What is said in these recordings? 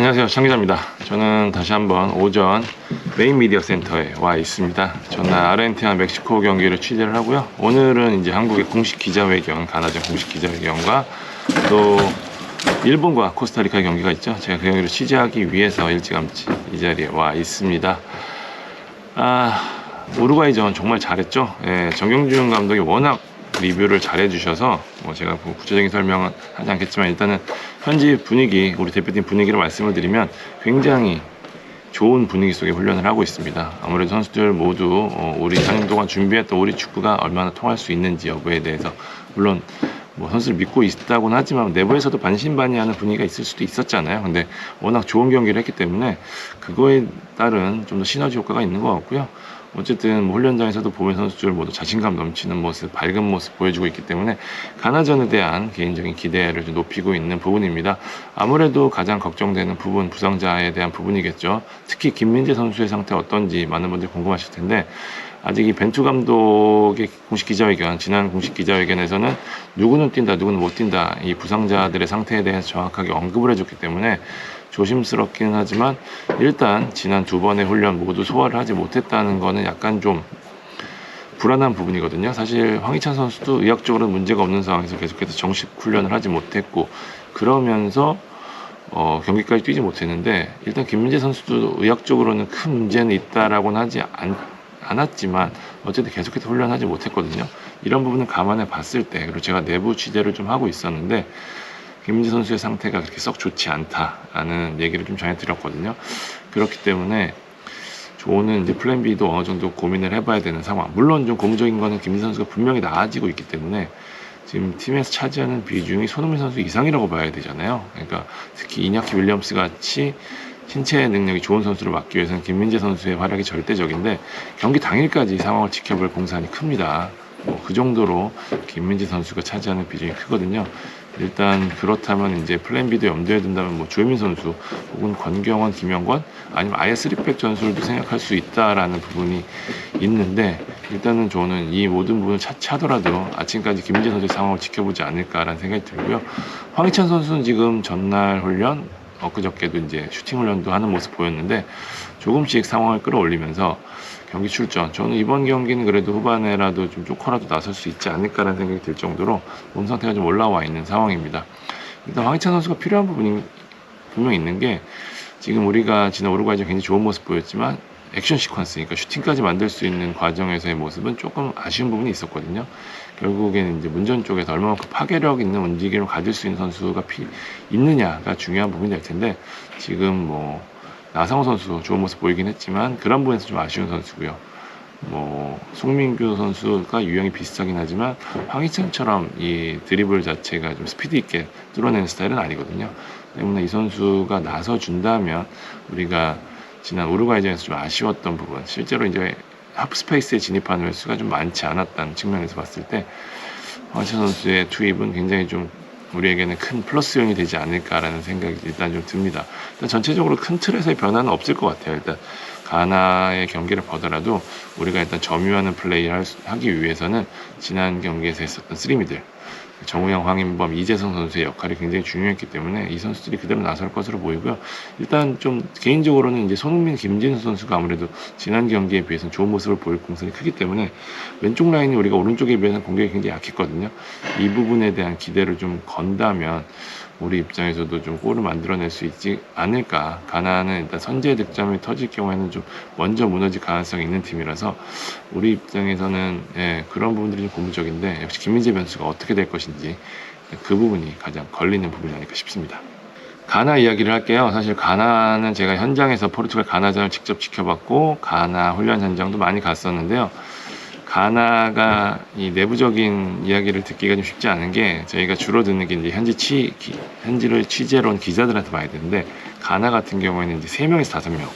안녕하세요, 장 기자입니다. 저는 다시 한번 오전 메인 미디어 센터에 와 있습니다. 저는 아르헨티나 멕시코 경기를 취재를 하고요. 오늘은 이제 한국의 공식 기자회견, 가나전 공식 기자회견과 또 일본과 코스타리카 경기가 있죠. 제가 그 경기를 취재하기 위해서 일찌감치 이 자리에 와 있습니다. 우루과이전 정말 잘했죠. 예, 정경준 감독이 워낙 리뷰를 잘 해주셔서 제가 구체적인 설명은 하지 않겠지만, 일단은 현지 분위기, 우리 대표팀 분위기를 말씀을 드리면 굉장히 좋은 분위기 속에 훈련을 하고 있습니다. 아무래도 선수들 모두 우리 4년 동안 준비했던 우리 축구가 얼마나 통할 수 있는지 여부에 대해서, 물론 선수를 믿고 있다고는 하지만 내부에서도 반신반의하는 분위기가 있을 수도 있었잖아요. 근데 워낙 좋은 경기를 했기 때문에 그거에 따른 좀 더 시너지 효과가 있는 것 같고요. 어쨌든 훈련장에서도 보면 선수들 모두 자신감 넘치는 모습, 밝은 모습 보여주고 있기 때문에 가나전에 대한 개인적인 기대를 좀 높이고 있는 부분입니다. 아무래도 가장 걱정되는 부분, 부상자에 대한 부분이겠죠. 특히 김민재 선수의 상태 어떤지 많은 분들이 궁금하실 텐데, 아직 이 벤투 감독의 공식 기자회견, 지난 공식 기자회견에서는 누구는 뛴다, 누구는 못 뛴다, 이 부상자들의 상태에 대해서 정확하게 언급을 해줬기 때문에 조심스럽긴 하지만, 일단 지난 두 번의 훈련 모두 소화를 하지 못했다는 거는 약간 좀 불안한 부분이거든요. 사실 황희찬 선수도 의학적으로 문제가 없는 상황에서 계속해서 정식 훈련을 하지 못했고, 그러면서 경기까지 뛰지 못했는데, 일단 김민재 선수도 의학적으로는 큰 문제는 있다라고는 하지 않았지만 어쨌든 계속해서 훈련하지 못했거든요. 이런 부분을 감안해 봤을 때, 그리고 제가 내부 취재를 좀 하고 있었는데 김민재 선수의 상태가 그렇게 썩 좋지 않다라는 얘기를 좀 전해드렸거든요. 그렇기 때문에 저는 이제 플랜 B도 어느 정도 고민을 해봐야 되는 상황. 물론 좀 고무적인 거는 김민재 선수가 분명히 나아지고 있기 때문에 지금 팀에서 차지하는 비중이 손흥민 선수 이상이라고 봐야 되잖아요. 그러니까 특히 이냐키 윌리엄스 같이 신체 능력이 좋은 선수를 막기 위해서는 김민재 선수의 활약이 절대적인데, 경기 당일까지 상황을 지켜볼 공산이 큽니다. 그 정도로 김민재 선수가 차지하는 비중이 크거든요. 일단 그렇다면 이제 플랜 B도 염두에 둔다면 조혜민 선수 혹은 권경원, 김영권, 아니면 아예 3백 전술도 생각할 수 있다라는 부분이 있는데, 일단은 저는 이 모든 부분을 차치하더라도 아침까지 김민재 선수의 상황을 지켜보지 않을까라는 생각이 들고요. 황희찬 선수는 지금 전날 훈련, 엊그저께도 이제 슈팅 훈련도 하는 모습 보였는데 조금씩 상황을 끌어올리면서 경기 출전, 저는 이번 경기는 그래도 후반에라도 좀 조커라도 나설 수 있지 않을까라는 생각이 들 정도로 몸 상태가 좀 올라와 있는 상황입니다. 일단 황희찬 선수가 필요한 부분이 분명히 있는 게, 지금 우리가 지난 우루과이전 굉장히 좋은 모습 보였지만 액션 시퀀스, 그러니까 슈팅까지 만들 수 있는 과정에서의 모습은 조금 아쉬운 부분이 있었거든요. 결국에는 이제 문전 쪽에서 얼마만큼 파괴력 있는 움직임을 가질 수 있는 선수가 있느냐가 중요한 부분이 될 텐데, 지금 나상호 선수 좋은 모습 보이긴 했지만 그런 부분에서 좀 아쉬운 선수고요. 송민규 선수가 유형이 비슷하긴 하지만 황희찬처럼 이 드리블 자체가 좀 스피드 있게 뚫어내는 스타일은 아니거든요. 때문에 이 선수가 나서 준다면 우리가 지난 우루과이전에서 좀 아쉬웠던 부분, 실제로 이제 하프 스페이스에 진입하는 횟수가 좀 많지 않았다는 측면에서 봤을 때 황희찬 선수의 투입은 굉장히 좀 우리에게는 큰 플러스 요인이 되지 않을까라는 생각이 일단 좀 듭니다. 일단 전체적으로 큰 틀에서의 변화는 없을 것 같아요. 일단 가나의 경기를 보더라도 우리가 일단 점유하는 플레이를 하기 위해서는 지난 경기에서 했었던 쓰리미들, 정우영, 황인범, 이재성 선수의 역할이 굉장히 중요했기 때문에 이 선수들이 그대로 나설 것으로 보이고요. 일단 좀 개인적으로는 이제 손흥민, 김진수 선수가 아무래도 지난 경기에 비해서는 좋은 모습을 보일 공산이 크기 때문에 왼쪽 라인이 우리가 오른쪽에 비해서는 공격이 굉장히 약했거든요. 이 부분에 대한 기대를 좀 건다면 우리 입장에서도 좀 골을 만들어낼 수 있지 않을까. 가나는 일단 선제 득점이 터질 경우에는 좀 먼저 무너질 가능성이 있는 팀이라서 우리 입장에서는 그런 부분들이 좀 고무적인데, 역시 김민재 변수가 어떻게 될 것인지 그 부분이 가장 걸리는 부분이 아닐까 싶습니다. 가나 이야기를 할게요. 사실 가나는 제가 현장에서 포르투갈 가나전을 직접 지켜봤고 가나 훈련 현장도 많이 갔었는데요. 가나가 이 내부적인 이야기를 듣기가 좀 쉽지 않은 게, 저희가 주로 듣는 게 이제 현지를 취재로 온 기자들한테 봐야 되는데, 가나 같은 경우에는 이제 3명에서 5명,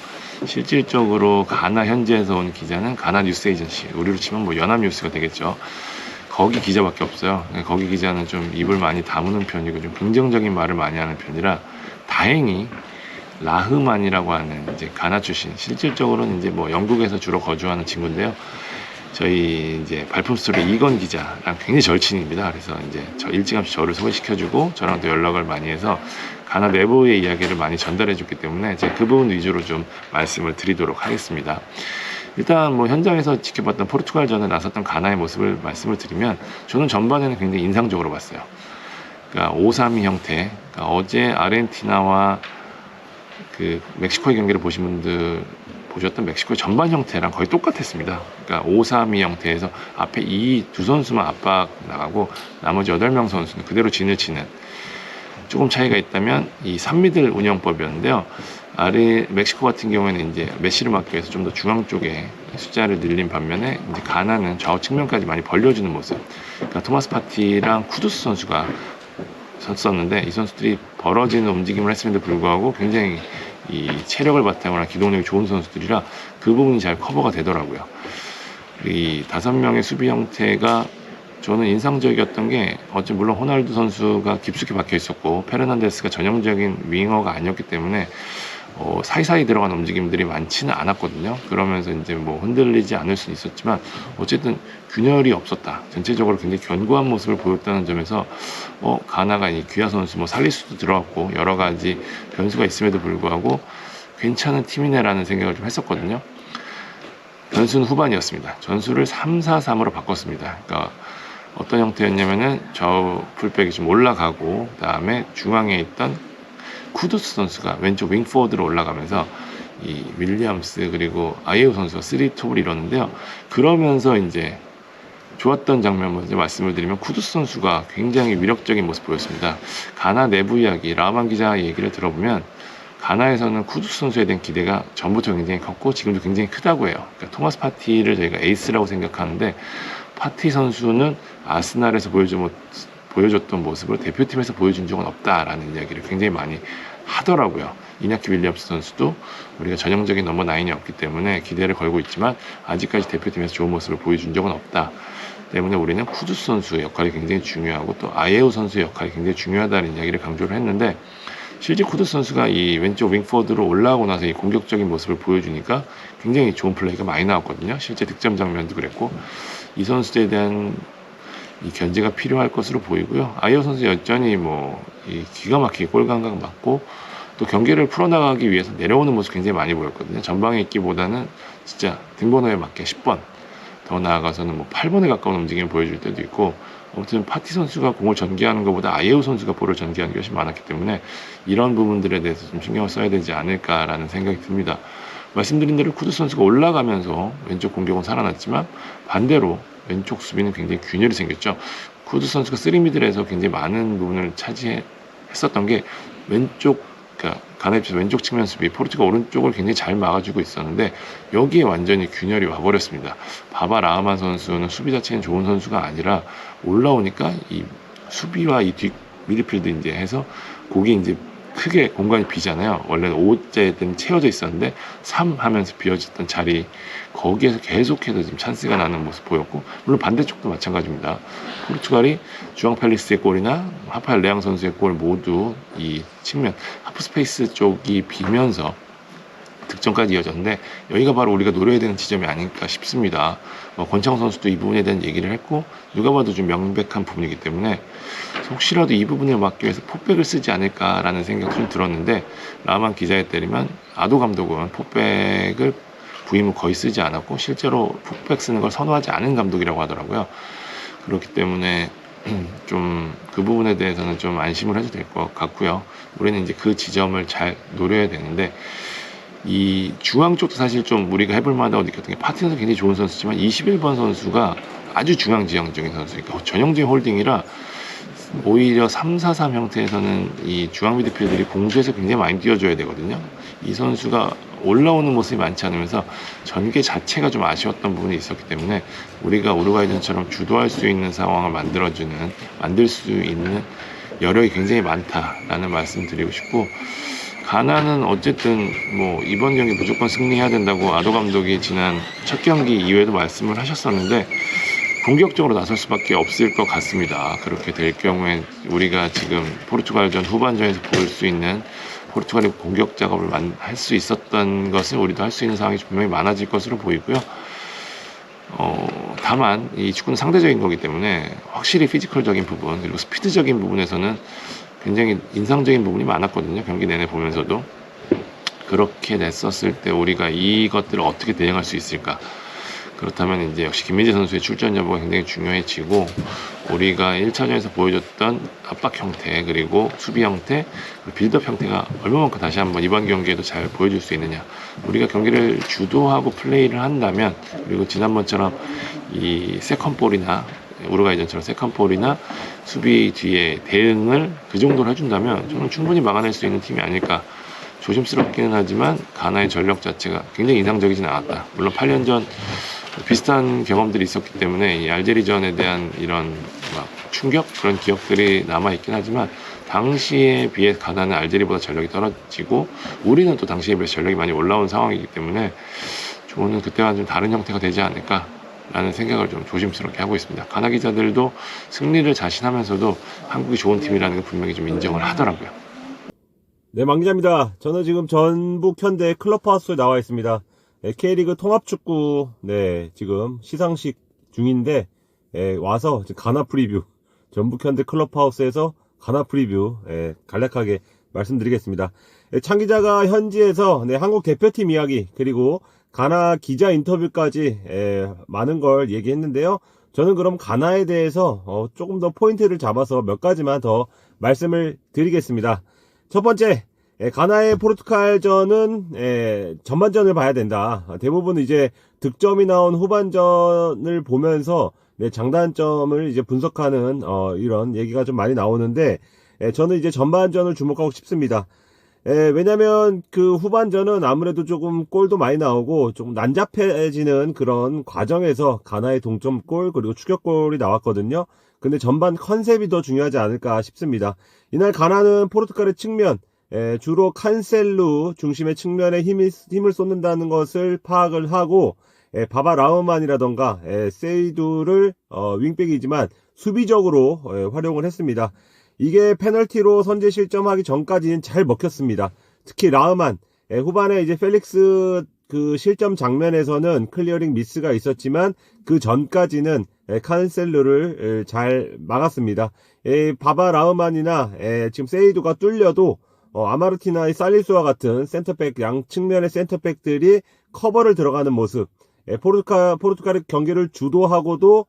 실질적으로 가나 현지에서 온 기자는 가나 뉴스 에이전시, 우리로 치면 연합뉴스가 되겠죠. 거기 기자밖에 없어요. 거기 기자는 좀 입을 많이 다무는 편이고 좀 긍정적인 말을 많이 하는 편이라, 다행히 라흐만이라고 하는 이제 가나 출신, 실질적으로는 이제 영국에서 주로 거주하는 친구인데요. 저희 이제 발품 스토리 이건 기자랑 굉장히 절친입니다. 그래서 이제 일찌감치 저를 소개시켜주고 저랑도 연락을 많이 해서 가나 내부의 이야기를 많이 전달해 줬기 때문에 제가 그 부분 위주로 좀 말씀을 드리도록 하겠습니다. 일단 뭐 현장에서 지켜봤던 포르투갈전에 나섰던 가나의 모습을 말씀을 드리면 저는 전반에는 굉장히 인상적으로 봤어요. 그러니까 5-3-2 형태, 그러니까 어제 아르헨티나와 그 멕시코의 경기를 보신 분들 보셨던 멕시코의 전반 형태랑 거의 똑같았습니다. 그러니까 5-3-2 형태에서 앞에 이 두 선수만 압박 나가고 나머지 8명 선수는 그대로 진을 치는, 조금 차이가 있다면 이 3미들 운영법이었는데요. 멕시코 같은 경우에는 이제 메시를 막기 위해서 좀 더 중앙 쪽에 숫자를 늘린 반면에 이제 가나는 좌우 측면까지 많이 벌려주는 모습. 그러니까 토마스 파티랑 쿠두스 선수가 섰었는데 이 선수들이 벌어지는 움직임을 했음에도 불구하고 굉장히 이 체력을 바탕으로 한 기동력이 좋은 선수들이라 그 부분이 잘 커버가 되더라고요. 이 5명의 수비 형태가 저는 인상적이었던 게, 어째 물론 호날두 선수가 깊숙이 박혀 있었고 페르난데스가 전형적인 윙어가 아니었기 때문에 사이사이 들어간 움직임들이 많지는 않았거든요. 그러면서 이제 뭐 흔들리지 않을 수는 있었지만 어쨌든 균열이 없었다. 전체적으로 굉장히 견고한 모습을 보였다는 점에서 가나가 이 귀하 선수 뭐 살리수도 들어갔고 여러 가지 변수가 있음에도 불구하고 괜찮은 팀이네라는 생각을 좀 했었거든요. 변수는 후반이었습니다. 전술을 3-4-3으로 바꿨습니다. 그러니까 어떤 형태였냐면은 저 풀백이 좀 올라가고 그다음에 중앙에 있던 쿠두스 선수가 왼쪽 윙포워드로 올라가면서 이 윌리엄스 그리고 아예우 선수가 3톱을 이뤘는데요. 그러면서 이제 좋았던 장면 먼저 말씀을 드리면 쿠두스 선수가 굉장히 위력적인 모습 보였습니다. 가나 내부 이야기, 라만 기자 얘기를 들어보면 가나에서는 쿠두스 선수에 대한 기대가 전부터 굉장히 컸고 지금도 굉장히 크다고 해요. 그러니까 토마스 파티를 저희가 에이스라고 생각하는데 파티 선수는 아스날에서 보여줬던 모습을 대표팀에서 보여준 적은 없다라는 이야기를 굉장히 많이 하더라고요. 이냐키 윌리엄스 선수도 우리가 전형적인 넘버 9이 없기 때문에 기대를 걸고 있지만 아직까지 대표팀에서 좋은 모습을 보여준 적은 없다. 때문에 우리는 쿠두스 선수의 역할이 굉장히 중요하고 또 아예우 선수의 역할이 굉장히 중요하다는 이야기를 강조를 했는데, 실제 쿠두스 선수가 이 왼쪽 윙포워드로 올라오고 나서 이 공격적인 모습을 보여주니까 굉장히 좋은 플레이가 많이 나왔거든요. 실제 득점 장면도 그랬고 이 선수에 대한 이 견제가 필요할 것으로 보이고요. 아이어 선수 여전히 이 기가 막히게 골 감각 맞고 또 경기를 풀어나가기 위해서 내려오는 모습 굉장히 많이 보였거든요. 전방에 있기보다는 진짜 등번호에 맞게 10번, 더 나아가서는 8번에 가까운 움직임을 보여줄 때도 있고, 아무튼 파티 선수가 공을 전개하는 것보다 아예우 선수가 볼을 전개하는 게 훨씬 많았기 때문에 이런 부분들에 대해서 좀 신경을 써야 되지 않을까라는 생각이 듭니다. 말씀드린 대로 쿠두스 선수가 올라가면서 왼쪽 공격은 살아났지만 반대로 왼쪽 수비는 굉장히 균열이 생겼죠. 쿠두스 선수가 3미들에서 굉장히 많은 부분을 차지했었던 게 왼쪽, 그러니까 가나 입장에서 왼쪽 측면 수비, 포르투갈 오른쪽을 굉장히 잘 막아주고 있었는데 여기에 완전히 균열이 와버렸습니다. 바바 라흐만 선수는 수비 자체는 좋은 선수가 아니라 올라오니까 이 수비와 이 뒷 미드필드 이제 해서 거기 이제 크게 공간이 비잖아요. 원래는 5째든 채워져 있었는데 3 하면서 비어졌던 자리, 거기에서 계속해서 지금 찬스가 나는 모습 보였고, 물론 반대쪽도 마찬가지입니다. 포르투갈이 주앙 펠리스의 골이나 하파엘 레앙 선수의 골 모두 이 측면 하프 스페이스 쪽이 비면서 득점까지 이어졌는데 여기가 바로 우리가 노려야 되는 지점이 아닐까 싶습니다. 권창훈 선수도 이 부분에 대한 얘기를 했고 누가 봐도 좀 명백한 부분이기 때문에 혹시라도 이 부분을 막기 위해서 포백을 쓰지 않을까라는 생각이 좀 들었는데, 라만 기자에 따르면 아도 감독은 포백을 부임 후 거의 쓰지 않았고 실제로 포백 쓰는 걸 선호하지 않은 감독이라고 하더라고요. 그렇기 때문에 좀 그 부분에 대해서는 좀 안심을 해도 될 것 같고요. 우리는 이제 그 지점을 잘 노려야 되는데, 이 중앙 쪽도 사실 좀 우리가 해볼 만하다고 느꼈던 게, 파티 선수 굉장히 좋은 선수지만 21번 선수가 아주 중앙 지형적인 선수니까 전형적인 홀딩이라 오히려 3-4-3 형태에서는 이 중앙 미드필더들이 공수에서 굉장히 많이 뛰어줘야 되거든요. 이 선수가 올라오는 모습이 많지 않으면서 전개 자체가 좀 아쉬웠던 부분이 있었기 때문에 우리가 우루과이전처럼 주도할 수 있는 상황을 만들 수 있는 여력이 굉장히 많다라는 말씀 드리고 싶고, 가나는 어쨌든 이번 경기 무조건 승리해야 된다고 아도 감독이 지난 첫 경기 이후에도 말씀을 하셨었는데 공격적으로 나설 수밖에 없을 것 같습니다. 그렇게 될 경우에 우리가 지금 포르투갈전 후반전에서 볼 수 있는 포르투갈의 공격 작업을 할 수 있었던 것을 우리도 할 수 있는 상황이 분명히 많아질 것으로 보이고요. 다만 이 축구는 상대적인 거기 때문에 확실히 피지컬적인 부분 그리고 스피드적인 부분에서는 굉장히 인상적인 부분이 많았거든요. 경기 내내 보면서도. 그렇게 냈었을 때 우리가 이것들을 어떻게 대응할 수 있을까? 그렇다면 이제 역시 김민재 선수의 출전 여부가 굉장히 중요해지고, 우리가 1차전에서 보여줬던 압박 형태, 그리고 수비 형태, 그리고 빌드업 형태가 얼마만큼 다시 한번 이번 경기에도 잘 보여줄 수 있느냐. 우리가 경기를 주도하고 플레이를 한다면, 그리고 지난번처럼 이 세컨볼이나 우루과이전처럼 세컨볼이나 수비 뒤에 대응을 그 정도로 해준다면 저는 충분히 막아낼 수 있는 팀이 아닐까. 조심스럽기는 하지만 가나의 전력 자체가 굉장히 인상적이진 않았다. 물론 8년 전 비슷한 경험들이 있었기 때문에 이 알제리전에 대한 이런 막 충격, 그런 기억들이 남아있긴 하지만, 당시에 비해 가나는 알제리보다 전력이 떨어지고 우리는 또 당시에 비해 전력이 많이 올라온 상황이기 때문에 저는 그때와 좀 다른 형태가 되지 않을까 라는 생각을 좀 조심스럽게 하고 있습니다. 가나 기자들도 승리를 자신하면서도 한국이 좋은 팀이라는 걸 분명히 좀 인정을 하더라고요. 네, 망기자입니다. 저는 지금 전북 현대 클럽하우스에 나와 있습니다. K리그 통합축구, 지금 시상식 중인데, 와서 가나 프리뷰, 전북 현대 클럽하우스에서 가나 프리뷰, 간략하게 말씀드리겠습니다. 창 기자가 현지에서 한국 대표팀 이야기, 그리고 가나 기자 인터뷰까지 많은 걸 얘기했는데요. 저는 그럼 가나에 대해서 조금 더 포인트를 잡아서 몇 가지만 더 말씀을 드리겠습니다. 첫 번째, 가나의 포르투갈전은 전반전을 봐야 된다. 대부분 이제 득점이 나온 후반전을 보면서 장단점을 이제 분석하는 이런 얘기가 좀 많이 나오는데, 저는 이제 전반전을 주목하고 싶습니다. 왜냐면 그 후반전은 아무래도 조금 골도 많이 나오고 조금 난잡해지는 그런 과정에서 가나의 동점골 그리고 추격골이 나왔거든요. 근데 전반 컨셉이 더 중요하지 않을까 싶습니다. 이날 가나는 포르투갈의 측면, 주로 칸셀루 중심의 측면에 힘을 쏟는다는 것을 파악을 하고, 바바 라우만이라던가 세이두를 윙백이지만 수비적으로 활용을 했습니다. 이게 페널티로 선제 실점하기 전까지는 잘 먹혔습니다. 특히 라흐만, 후반에 이제 펠릭스 그 실점 장면에서는 클리어링 미스가 있었지만 그 전까지는 칸셀루를 잘 막았습니다. 바바 라흐만이나 지금 세이두가 뚫려도 아마르티나의 살리수와 같은 센터백, 양 측면의 센터백들이 커버를 들어가는 모습, 포르투갈의 경기를 주도하고도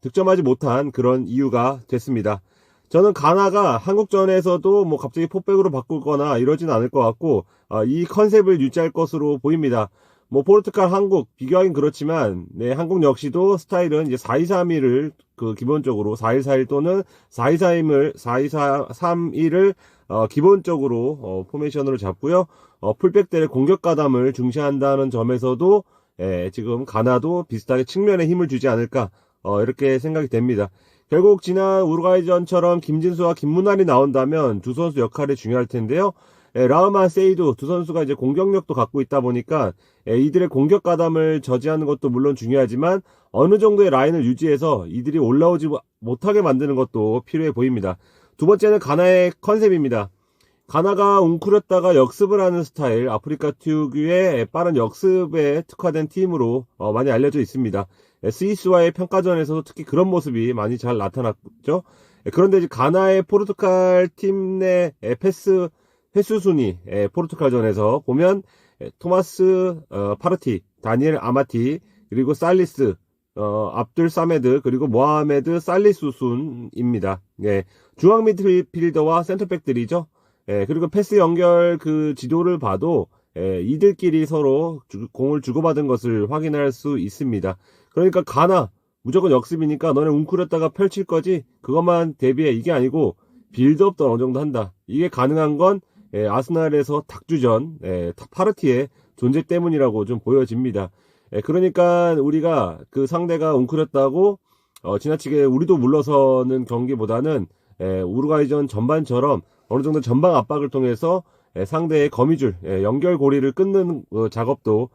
득점하지 못한 그런 이유가 됐습니다. 저는 가나가 한국전에서도 뭐 갑자기 포백으로 바꾸거나 이러진 않을 것 같고, 이 컨셉을 유지할 것으로 보입니다. 뭐 포르투갈, 한국 비교하긴 그렇지만, 한국 역시도 스타일은 이제 4-2-3-1을 기본적으로 4-1-4-1 또는 4-2-3-1을 기본적으로 포메이션으로 잡고요. 풀백들의 공격 가담을 중시한다는 점에서도 지금 가나도 비슷하게 측면에 힘을 주지 않을까 이렇게 생각이 됩니다. 결국 지난 우루과이전처럼 김진수와 김문환이 나온다면 두 선수 역할이 중요할 텐데요. 라흐만, 세이두 두 선수가 이제 공격력도 갖고 있다 보니까 이들의 공격 가담을 저지하는 것도 물론 중요하지만 어느 정도의 라인을 유지해서 이들이 올라오지 못하게 만드는 것도 필요해 보입니다. 두 번째는 가나의 컨셉입니다. 가나가 웅크렸다가 역습을 하는 스타일, 아프리카 특유의 빠른 역습에 특화된 팀으로 많이 알려져 있습니다. 스위스와의 평가전에서도 특히 그런 모습이 많이 잘 나타났죠. 그런데 이제 가나의 포르투갈 팀 내 패스 횟수 순위, 포르투갈전에서 보면 토마스 파르티, 다니엘 아마티, 그리고 살리스, 압둘 사메드, 그리고 모하메드 살리수 순입니다. 중앙 미드필더와 센터백들이죠. 그리고 패스 연결 그 지도를 봐도 이들끼리 서로 공을 주고받은 것을 확인할 수 있습니다. 그러니까 가나 무조건 역습이니까 너네 웅크렸다가 펼칠 거지 그것만 대비해, 이게 아니고 빌드업도 어느 정도 한다. 이게 가능한 건 아스날에서 닭주전 파르티의 존재 때문이라고 좀 보여집니다. 그러니까 우리가 그 상대가 웅크렸다고 지나치게 우리도 물러서는 경기보다는 우루과이전 전반처럼 어느 정도 전방 압박을 통해서 상대의 거미줄, 연결고리를 끊는 작업도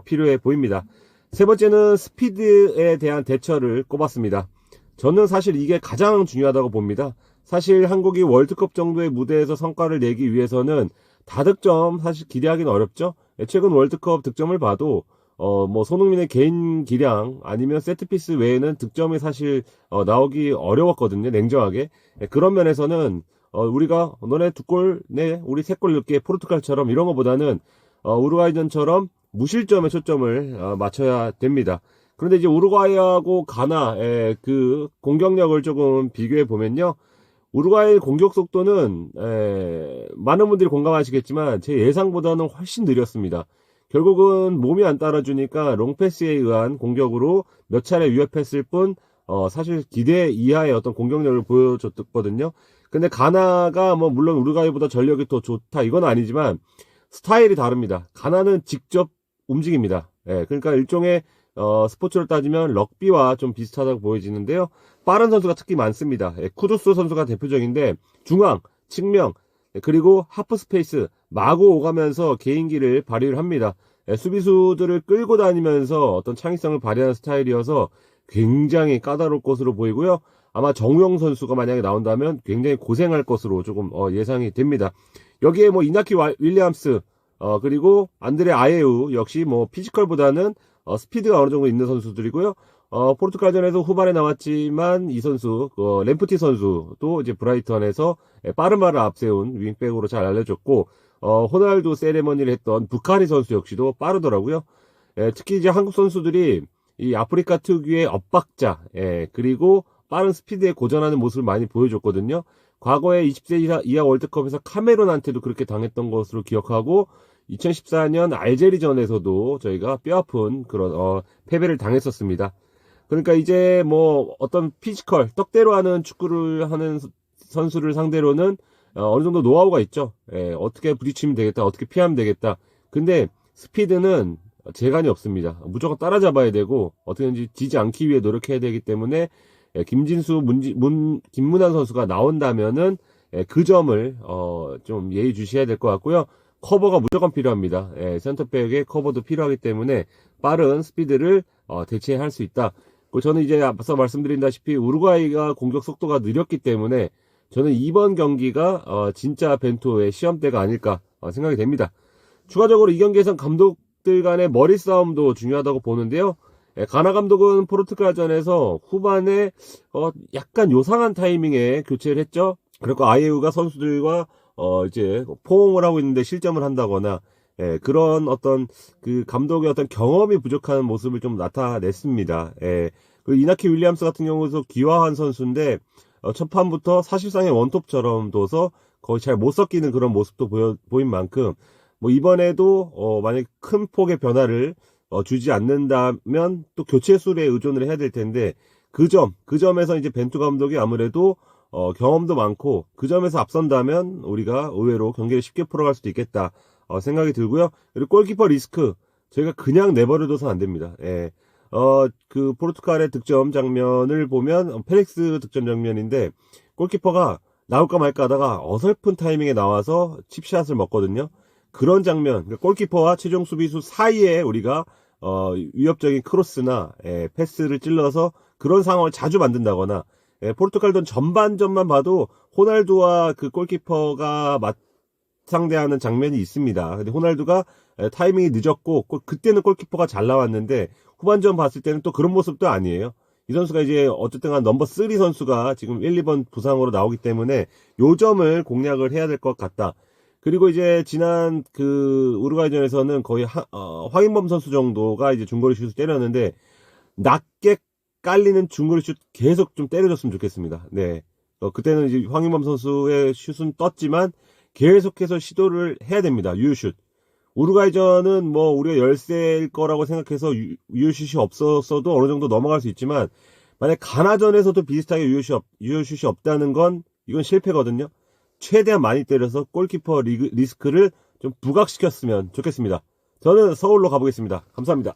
필요해 보입니다. 세 번째는 스피드에 대한 대처를 꼽았습니다. 저는 사실 이게 가장 중요하다고 봅니다. 사실 한국이 월드컵 정도의 무대에서 성과를 내기 위해서는 다득점 사실 기대하기는 어렵죠. 최근 월드컵 득점을 봐도 뭐 손흥민의 개인 기량 아니면 세트피스 외에는 득점이 사실 나오기 어려웠거든요. 냉정하게. 그런 면에서는 우리가 너네 2골, 네, 우리 3골 넣게 포르투갈처럼 이런 것보다는 우루과이전처럼 무실점에 초점을 맞춰야 됩니다. 그런데 이제 우루과이하고 가나의 그 공격력을 조금 비교해 보면요. 우루과이 공격 속도는 많은 분들이 공감하시겠지만 제 예상보다는 훨씬 느렸습니다. 결국은 몸이 안 따라주니까 롱패스에 의한 공격으로 몇 차례 위협했을 뿐 사실 기대 이하의 어떤 공격력을 보여줬거든요. 근데 가나가 뭐 물론 우루과이보다 전력이 더 좋다 이건 아니지만 스타일이 다릅니다. 가나는 직접 움직입니다. 그러니까 일종의 스포츠를 따지면 럭비와 좀 비슷하다고 보여지는데요. 빠른 선수가 특히 많습니다. 쿠두스 선수가 대표적인데 중앙, 측면, 그리고 하프 스페이스 마구 오가면서 개인기를 발휘를 합니다. 수비수들을 끌고 다니면서 어떤 창의성을 발휘하는 스타일이어서 굉장히 까다로울 것으로 보이고요. 아마 정우영 선수가 만약에 나온다면 굉장히 고생할 것으로 조금 예상이 됩니다. 여기에 뭐 이나키 윌리엄스 그리고 안드레 아예우 역시 뭐 피지컬보다는 스피드가 어느 정도 있는 선수들이고요. 포르투갈전에서 후반에 나왔지만 이 선수 램프티 선수도 이제 브라이턴에서 빠르마를 앞세운 윙백으로 잘 알려졌고 호날두 세레머니를 했던 부카리 선수 역시도 빠르더라고요. 특히 이제 한국 선수들이 이 아프리카 특유의 엇박자 그리고 빠른 스피드에 고전하는 모습을 많이 보여줬거든요. 과거에 20세 이하 월드컵에서 카메룬한테도 그렇게 당했던 것으로 기억하고 2014년 알제리전에서도 저희가 뼈아픈 그런 패배를 당했었습니다. 그러니까 이제 뭐 어떤 피지컬 떡대로 하는 축구를 하는 선수를 상대로는 어느 정도 노하우가 있죠. 어떻게 부딪히면 되겠다, 어떻게 피하면 되겠다. 근데 스피드는 재간이 없습니다. 무조건 따라잡아야 되고 어떻게든지 지지 않기 위해 노력해야 되기 때문에 김진수, 김문환 선수가 나온다면은 그 점을 좀 예의주시해야 될 것 같고요. 커버가 무조건 필요합니다. 센터백의 커버도 필요하기 때문에 빠른 스피드를 대체할 수 있다. 저는 이제 앞서 말씀드린다시피 우루과이가 공격 속도가 느렸기 때문에 저는 이번 경기가 진짜 벤토의 시험대가 아닐까 생각이 됩니다. 추가적으로 이 경기에선 감독들 간의 머리 싸움도 중요하다고 보는데요. 가나 감독은 포르투갈전에서 후반에 약간 요상한 타이밍에 교체를 했죠. 그리고 아예우가 선수들과 이제 포옹을 하고 있는데 실점을 한다거나 그런 어떤 그 감독의 어떤 경험이 부족한 모습을 좀 나타냈습니다. 그 이나키 윌리엄스 같은 경우도 기화한 선수인데 첫 판부터 사실상의 원톱처럼 둬서 거의 잘 못 섞이는 그런 모습도 보인 만큼 뭐 이번에도 만약 큰 폭의 변화를 주지 않는다면 또 교체 수에 의존을 해야 될 텐데 그 점에서 이제 벤투 감독이 아무래도 경험도 많고 그 점에서 앞선다면 우리가 의외로 경기를 쉽게 풀어갈 수도 있겠다 생각이 들고요. 그리고 골키퍼 리스크 저희가 그냥 내버려둬서는 안 됩니다. 그 포르투갈의 득점 장면을 보면 페릭스 득점 장면인데 골키퍼가 나올까 말까 하다가 어설픈 타이밍에 나와서 칩샷을 먹거든요. 그런 장면, 그러니까 골키퍼와 최종 수비수 사이에 우리가 위협적인 크로스나 패스를 찔러서 그런 상황을 자주 만든다거나 포르투갈전 전반전만 봐도 호날두와 그 골키퍼가 상대하는 장면이 있습니다. 근데 호날두가 타이밍이 늦었고 그때는 골키퍼가 잘 나왔는데 후반전 봤을 때는 또 그런 모습도 아니에요. 이 선수가 이제 어쨌든 한 넘버 3 선수가 지금 1, 2번 부상으로 나오기 때문에 요 점을 공략을 해야 될 것 같다. 그리고 이제 지난 그 우루과이전에서는 거의 황인범 선수 정도가 이제 중거리 슛을 때렸는데 낮게 깔리는 중거리 슛 계속 좀 때려줬으면 좋겠습니다. 네. 그때는 이제 황인범 선수의 슛은 떴지만 계속해서 시도를 해야 됩니다. 유효슛. 우루과이전은 뭐 우리가 열세일 거라고 생각해서 유효슛이 없었어도 어느 정도 넘어갈 수 있지만 만약 가나전에서도 비슷하게 유효슛이 없다는 건 이건 실패거든요. 최대한 많이 때려서 골키퍼 리스크를 좀 부각시켰으면 좋겠습니다. 저는 서울로 가보겠습니다. 감사합니다.